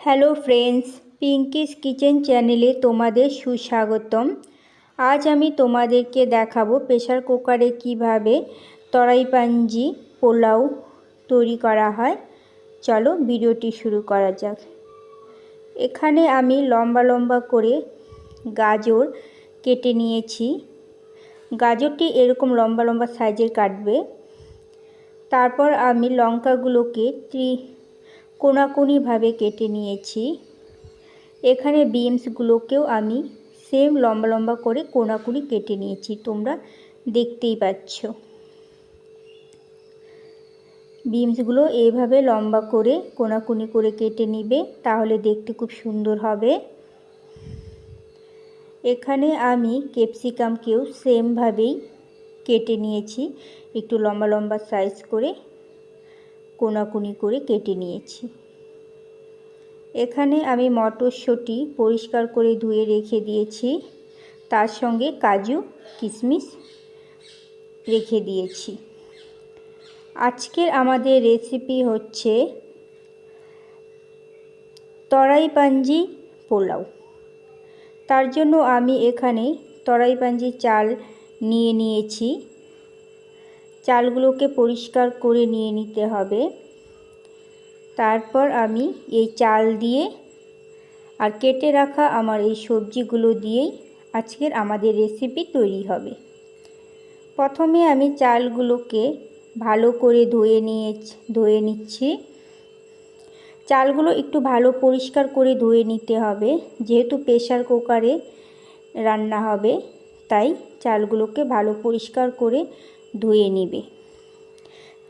Hello friends, Pinki's kitchen চ্যানেলে তোমাদের সুস্বাগতম। আজ আমি তোমাদেরকে দেখাবো প্রেসার কুকারে কিভাবে তরাই পাঞ্জি পোলাও তৈরি করা হয়। চলো ভিডিওটি শুরু করা যাক। এখানে আমি লম্বা লম্বা করে গাজর কেটে নিয়েছি। গাজরটি এরকম লম্বা লম্বা সাইজের কাটবে। তারপর আমি লঙ্কাগুলোকে কোনাকুনিভাবে কেটে নিয়েছি। এখানে বিনসগুলোকেও আমি সেম লম্বা লম্বা করে কোনাকুনি কেটে নিয়েছি, তোমরা দেখতেই পাচ্ছ। বিনসগুলো এইভাবে লম্বা করে কোনাকুনি করে কেটে নিবে, তাহলে দেখতে খুব সুন্দর হবে। এখানে আমি ক্যাপসিকামকেও সেমভাবেই কেটে নিয়েছি, একটু লম্বা লম্বা সাইজ করে কোনাকুনি করে কেটে নিয়েছি। এখানে আমি মটরশুঁটি পরিষ্কার করে ধুয়ে রেখে দিয়েছি, তার সঙ্গে কাজু কিশমিশ রেখে দিয়েছি। আজকের আমাদের রেসিপি হচ্ছে তরাই পাঞ্জি পোলাও। তার জন্য আমি এখানে তরাই পাঞ্জি চাল নিয়ে নিয়েছি। চালগুলোকে পরিষ্কার করে নিয়ে নিতে হবে। তারপর আমি এই চাল দিয়ে আর কেটে রাখা আমার এই সবজিগুলো দিয়েই আজকের আমাদের রেসিপি তৈরি হবে। প্রথমে আমি চালগুলোকে ভালো করে ধুয়ে নিচ্ছি। চালগুলো একটু ভালো পরিষ্কার করে ধুয়ে নিতে হবে, যেহেতু প্রেসার কুকারে রান্না হবে, তাই চালগুলোকে ভালো পরিষ্কার করে ধুয়ে নিবে।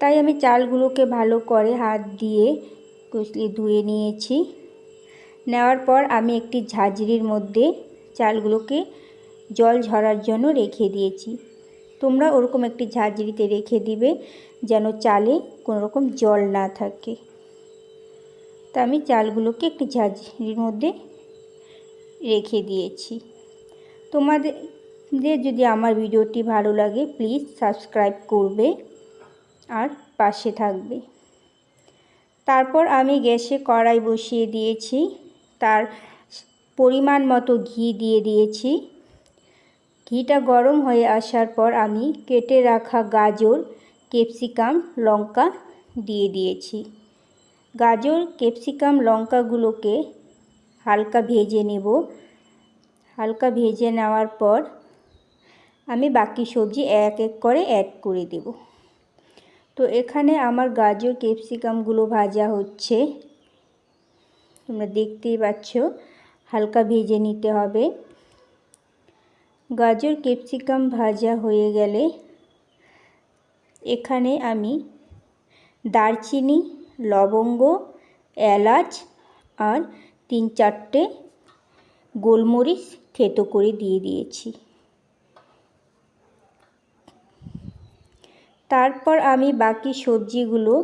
তাই আমি চালগুলোকে ভালো করে হাত দিয়ে কষলে ধুয়ে নিয়েছি। নেওয়ার পর আমি একটি ঝাঁঝরির মধ্যে চালগুলোকে জল ঝরার জন্য রেখে দিয়েছি। তোমরা ওরকম একটি ঝাঁঝরিতে রেখে দিবে, যেন চালে কোনো রকম জল না থাকে। তা আমি চালগুলোকে একটি ঝাঁঝরির মধ্যে রেখে দিয়েছি। তোমাদের যদি আমার ভিডিওটি ভালো লাগে প্লিজ সাবস্ক্রাইব করবে আর পাশে থাকবে। তারপর আমি গ্যাসে কড়াই বসিয়ে দিয়েছি, তার পরিমাণ মতো ঘি দিয়ে দিয়েছি। ঘিটা গরম হয়ে আসার পর আমি কেটে রাখা গাজর, ক্যাপসিকাম, লঙ্কা দিয়ে দিয়েছি। গাজর, ক্যাপসিকাম, লঙ্কাগুলোকে হালকা ভেজে নেব। হালকা ভেজে নেওয়ার পর আমি বাকি সবজি এক এক করে অ্যাড করে দেব। তো এখানে আমার গাজর ক্যাপসিকামগুলো ভাজা হচ্ছে, তোমরা দেখতেই পাচ্ছ। হালকা ভেজে নিতে হবে। গাজর ক্যাপসিকাম ভাজা হয়ে গেলে এখানে আমি দারচিনি, লবঙ্গ, এলাচ আর 3-4টে গোলমরিচ থেতো করে দিয়ে দিয়েছি। তারপর আমি বাকি সবজিগুলো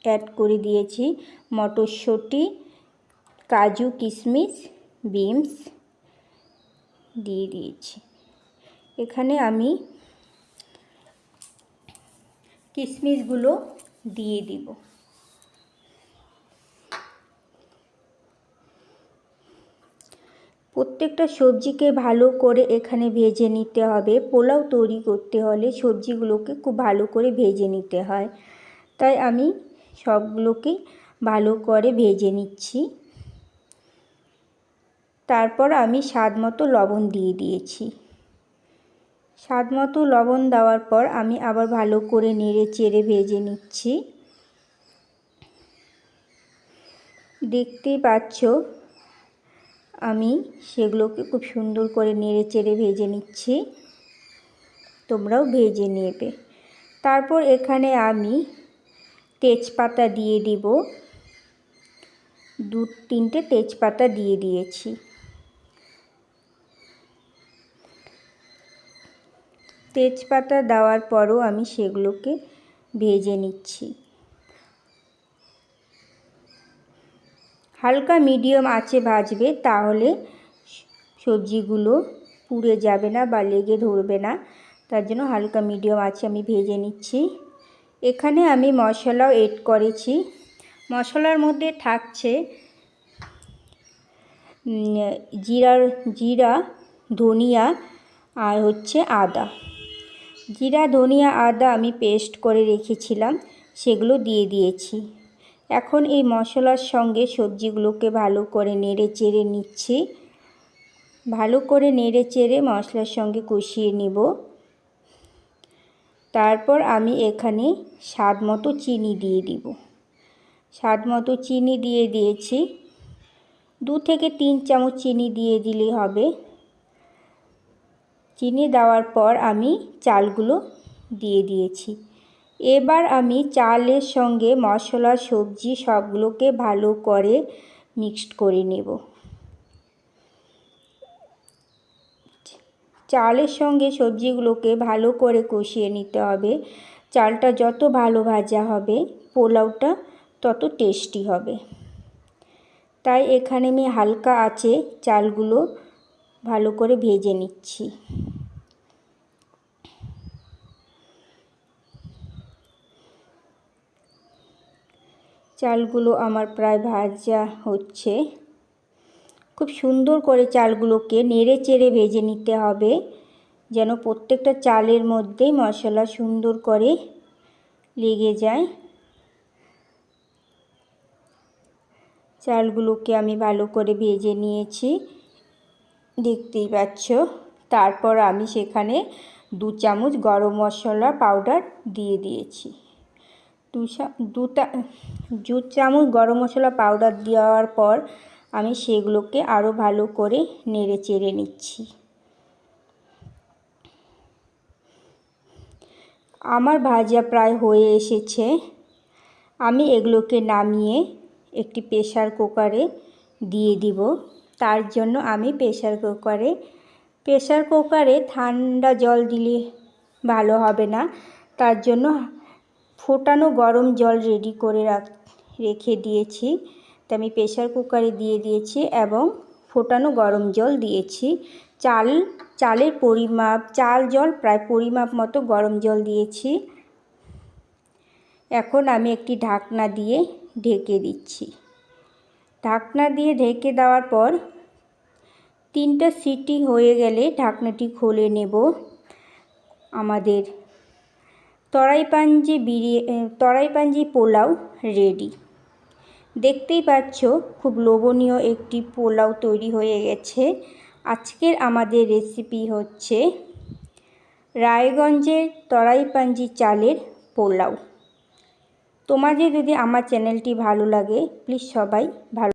অ্যাড করে দিয়েছি। মটরশুঁটি, কাজু কিশমিশ, বিনস দিয়ে দিয়েছি। এখানে আমি কিশমিশগুলো দিয়ে দিব। প্রত্যেকটা সবজিকে ভালো করে এখানে ভেজে নিতে হবে। পোলাও তৈরি করতে হলে সবজিগুলোকে খুব ভালো করে ভেজে নিতে হয়, তাই আমি সবগুলোকে ভালো করে ভেজে নিচ্ছি। তারপর আমি স্বাদ মতো লবণ দিয়ে দিয়েছি। স্বাদ মতো লবণ দেওয়ার পর আমি আবার ভালো করে নেড়ে চেড়ে ভেজে নিচ্ছি। দেখতেই পাচ্ছ আমি সেগুলোকে খুব সুন্দর করে নেড়ে চেড়ে ভেজে নিচ্ছি, তোমরাও ভেজে নেবে। তারপর এখানে আমি তেজপাতা দিয়ে দিব। 2-3টে তেজপাতা দিয়ে দিয়েছি। তেজপাতা দেওয়ার পরও আমি সেগুলোকে ভেজে নিচ্ছি। হালকা মিডিয়াম আঁচে ভাজবে, তাহলে সবজিগুলো পুড়ে যাবে না বা লেগে ধরবে না। তার জন্য হালকা মিডিয়াম আঁচে আমি ভেজে নিচ্ছি। এখানে আমি মশলাও এড করেছি। মশলার মধ্যে থাকছে জিরা, ধনিয়া আর হচ্ছে আদা। জিরা, ধনিয়া, আদা আমি পেস্ট করে রেখেছিলাম, সেগুলো দিয়ে দিয়েছি। এখন এই মশলার সঙ্গে সবজিগুলোকে ভালো করে নেড়ে চেড়ে নিচ্ছি। ভালো করে নেড়ে চেড়ে মশলার সঙ্গে কষিয়ে নেব। তারপর আমি এখানে স্বাদ মতো চিনি দিয়ে দিব। স্বাদ মতো চিনি দিয়ে দিয়েছি। 2 থেকে 3 চামচ চিনি দিয়ে দিলেই হবে। চিনি দেওয়ার পর আমি চালগুলো দিয়ে দিয়েছি। এবার আমি চালের সঙ্গে মশলা, সবজি সবগুলোকে ভালো করে মিক্সড করে নেব। চালের সঙ্গে সবজিগুলোকে ভালো করে কষিয়ে নিতে হবে। চালটা যত ভালো ভাজা হবে পোলাওটা তত টেস্টি হবে। তাই এখানে আমি হালকা আঁচে চালগুলো ভালো করে ভেজে নিচ্ছি। চালগুলো আমার প্রায় ভাজা হচ্ছে। খুব সুন্দর করে চালগুলোকে নেড়ে চেড়ে ভেজে নিতে হবে, যেন প্রত্যেকটা চালের মধ্যেই মশলা সুন্দর করে লেগে যায়। চালগুলোকে আমি ভালো করে ভেজে নিয়েছি, দেখতেই পাচ্ছ। তারপর আমি সেখানে 2 চামচ গরম মশলা পাউডার দিয়ে দিয়েছি। 2 চামচ গরম মশলা পাউডার দেওয়ার পর আমি সেগুলোকে আরও ভালো করে নেড়ে চেড়ে নিচ্ছি। আমার ভাজা প্রায় হয়ে এসেছে। আমি এগুলোকে নামিয়ে একটি প্রেসার কুকারে দিয়ে দিব। তার জন্য আমি প্রেসার কুকারে ঠান্ডা জল দিলে ভালো হবে না। তার জন্য ফোটানো গরম জল রেডি করে রেখে দিয়েছি। তো আমি প্রেসার কুকারে দিয়ে দিয়েছি এবং ফোটানো গরম জল দিয়েছি। চালের পরিমাপ, চাল জল প্রায় পরিমাপ মতো গরম জল দিয়েছি। এখন আমি একটি ঢাকনা দিয়ে ঢেকে দিচ্ছি। ঢাকনা দিয়ে ঢেকে দেওয়ার পর 3টা সিটি হয়ে গেলে ঢাকনাটি খুলে নেব। আমাদের তরাই পাঞ্জি পোলাও রেডি। দেখতেই পাচ্ছ খুব লোভনীয় একটি পোলাও তৈরি হয়ে গেছে। আজকের আমাদের রেসিপি হচ্ছে রায়গঞ্জের তরাই পাঞ্জি চালের পোলাও। তোমাদের যদি আমার চ্যানেলটি ভালো লাগে প্লিজ সবাই ভালো